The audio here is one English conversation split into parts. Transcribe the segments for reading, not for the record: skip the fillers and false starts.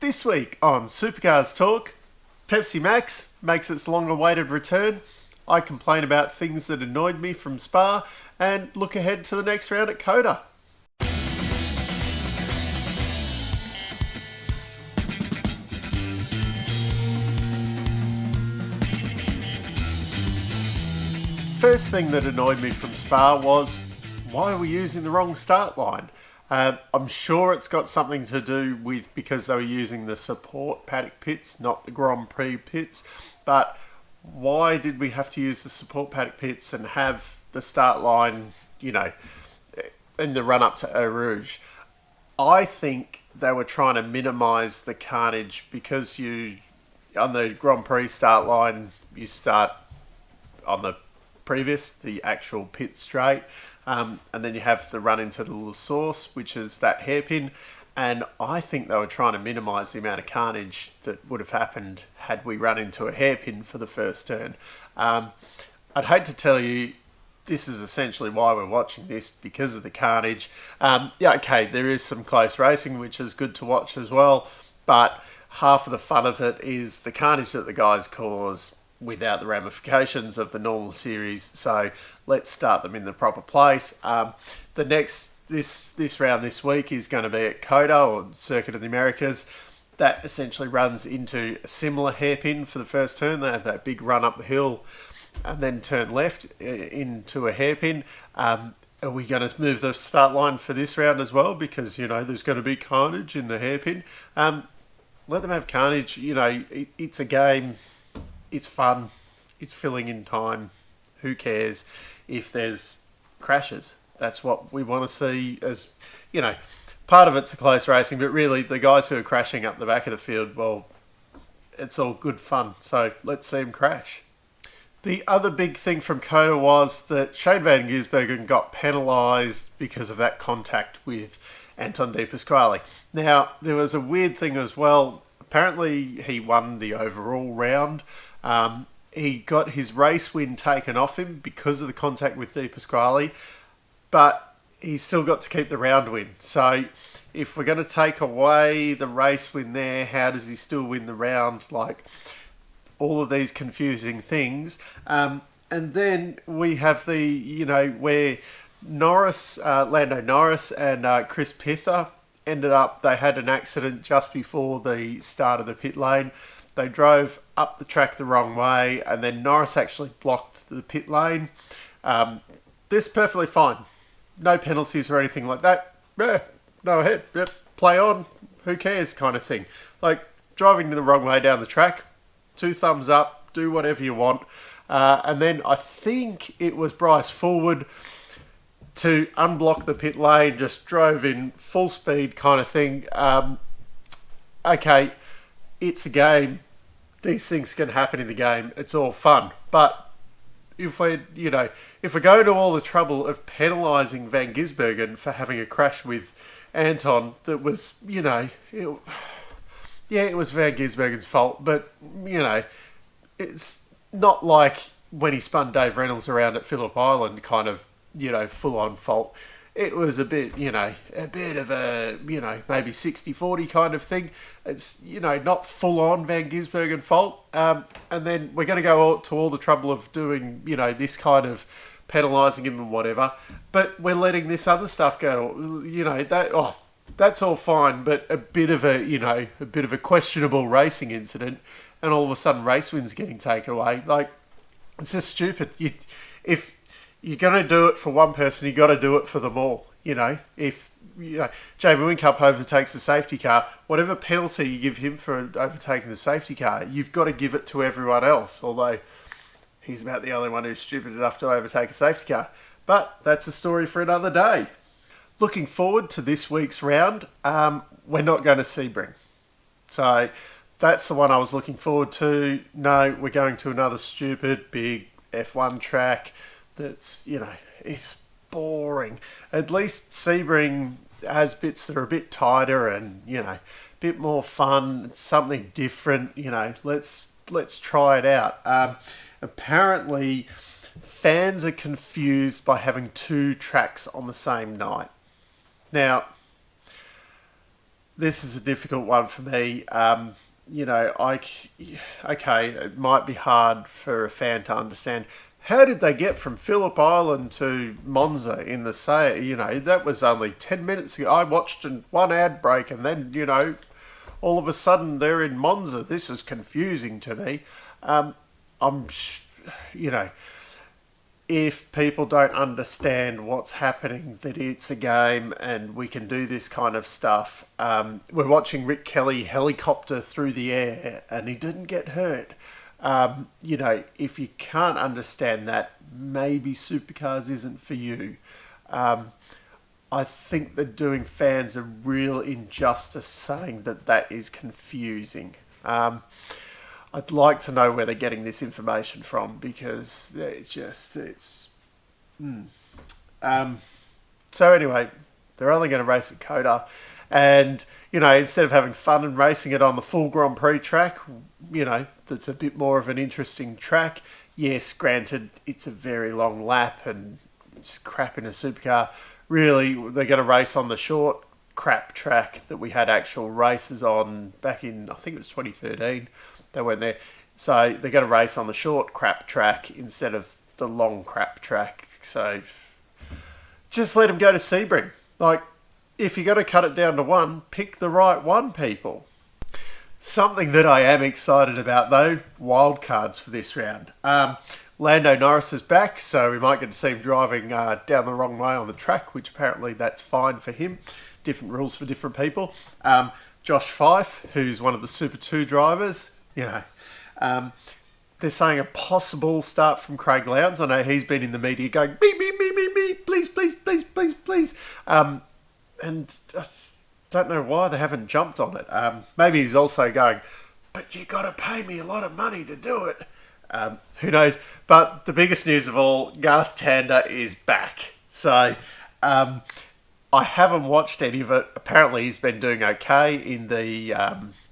This week on Supercars Torque, Pepsi Max makes its long-awaited return. I complain about things that annoyed me from Spa and look ahead to the next round at COTA. First thing that annoyed me from Spa was, why are we using the wrong start line? I'm sure it's got something to do with because they were using the support paddock pits, not the Grand Prix pits. But why did we have to use the support paddock pits and have the start line, in the run up to Eau Rouge? I think they were trying to minimise the carnage because on the Grand Prix start line, you start on the actual pit straight, and then you have the run into the little source, which is that hairpin. And I think they were trying to minimise the amount of carnage that would have happened had we run into a hairpin for the first turn. I'd hate to tell you this is essentially why we're watching this, because of the carnage. There is some close racing, which is good to watch as well, but half of the fun of it is the carnage that the guys cause without the ramifications of the normal series. So let's start them in the proper place. This round this week is going to be at COTA, or Circuit of the Americas. That essentially runs into a similar hairpin for the first turn. They have that big run up the hill and then turn left into a hairpin. Are we going to move the start line for this round as well? Because, there's going to be carnage in the hairpin. Let them have carnage. It's a game. It's fun. It's filling in time. Who cares if there's crashes? That's what we want to see. As part of it's a close racing, but really the guys who are crashing up the back of the field, well, it's all good fun. So let's see them crash. The other big thing from COTA was that Shane Van Gisbergen got penalised because of that contact with Anton De Pasquale. Now, there was a weird thing as well. Apparently, he won the overall round. He got his race win taken off him because of the contact with De Pasquale, but he still got to keep the round win. So if we're going to take away the race win there, how does he still win the round? Like, all of these confusing things. And then we have where Lando Norris and Chris Pither ended up, they had an accident just before the start of the pit lane. They drove up the track the wrong way, and then Norris actually blocked the pit lane. This is perfectly fine. No penalties or anything like that. Yeah, no ahead. Yep, play on. Who cares kind of thing. Like, driving the wrong way down the track, 2 thumbs up, do whatever you want. And then I think it was Bryce Forward to unblock the pit lane, just drove in full speed kind of thing. Okay, it's a game. These things can happen in the game. It's all fun. But if we're going to all the trouble of penalising Van Gisbergen for having a crash with Anton, that was, it was Van Gisbergen's fault. But, it's not like when he spun Dave Reynolds around at Phillip Island kind of, full-on fault. It was a bit of a, maybe 60-40 kind of thing. It's, not full-on Van Gisbergen fault. And then we're going to go to all the trouble of doing, this kind of penalising him and whatever. But we're letting this other stuff go. That's all fine, but a bit of a questionable racing incident, and all of a sudden race wins getting taken away. Like, it's just stupid. If you're going to do it for one person, you got to do it for them all. If Jamie Whincup overtakes the safety car, whatever penalty you give him for overtaking the safety car, you've got to give it to everyone else. Although he's about the only one who's stupid enough to overtake a safety car. But that's a story for another day. Looking forward to this week's round, we're not going to Sebring. So that's the one I was looking forward to. No, we're going to another stupid big F1 track that's, it's boring. At least Sebring has bits that are a bit tighter and, a bit more fun. It's something different, let's try it out. Apparently, fans are confused by having 2 tracks on the same night. Now, this is a difficult one for me. You know, okay, it might be hard for a fan to understand. How did they get from Phillip Island to Monza in the say? You know, that was only 10 minutes ago. I watched one ad break, and then, you know, all of a sudden they're in Monza. This is confusing to me. You know, if people don't understand what's happening, that it's a game and we can do this kind of stuff. We're watching Rick Kelly helicopter through the air and he didn't get hurt. You know, if you can't understand that, maybe Supercars isn't for you. I think they're doing fans a real injustice saying that is confusing. I'd like to know where they're getting this information from, because so anyway, they're only going to race at COTA, and, you know, instead of having fun and racing it on the full Grand Prix track, you know, that's a bit more of an interesting track. Yes, granted, it's a very long lap and it's crap in a supercar. Really, they're going to race on the short crap track that we had actual races on back in, I think it was 2013. They went there. So they're going to race on the short crap track instead of the long crap track. So just let them go to Sebring. Like, if you're going to cut it down to one, pick the right one, people. Something that I am excited about, though, wildcards for this round. Lando Norris is back, so we might get to see him driving down the wrong way on the track, which apparently that's fine for him. Different rules for different people. Josh Fife, who's one of the Super 2 drivers, you know, they're saying a possible start from Craig Lowndes. I know he's been in the media going, me, please, please, please, please, please. And I don't know why they haven't jumped on it. Maybe he's also going, but you got to pay me a lot of money to do it. Who knows? But the biggest news of all, Garth Tander is back. So I haven't watched any of it. Apparently he's been doing okay in the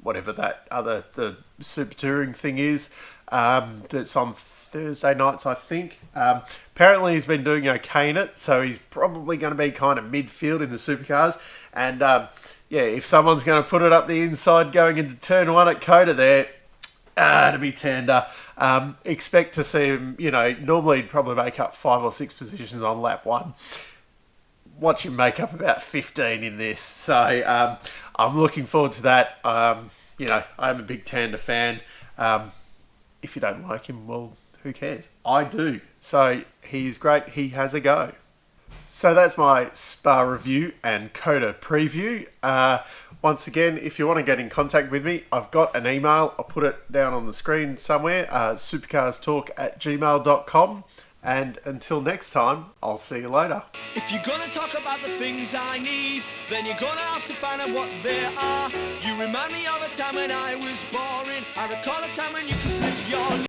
whatever the Super Touring thing is. That's on Thursday nights, I think. Apparently he's been doing okay in it, so he's probably going to be kind of midfield in the supercars. And yeah, if someone's going to put it up the inside going into turn one at COTA there, to be Tander. Expect to see him, you know, normally he'd probably make up 5 or 6 positions on lap 1. Watch him make up about 15 in this. So I'm looking forward to that. You know, I'm a big Tander fan. If you don't like him, well, who cares? I do. So he's great. He has a go. So that's my Spa review and COTA preview. Once again, if you want to get in contact with me, I've got an email. I'll put it down on the screen somewhere, supercarstorque@gmail.com. And until next time, I'll see you later. If you're gonna talk about the things I need, then you're gonna have to find out what they are. You remind me of a time when I was boring. I recall a time when you could slip your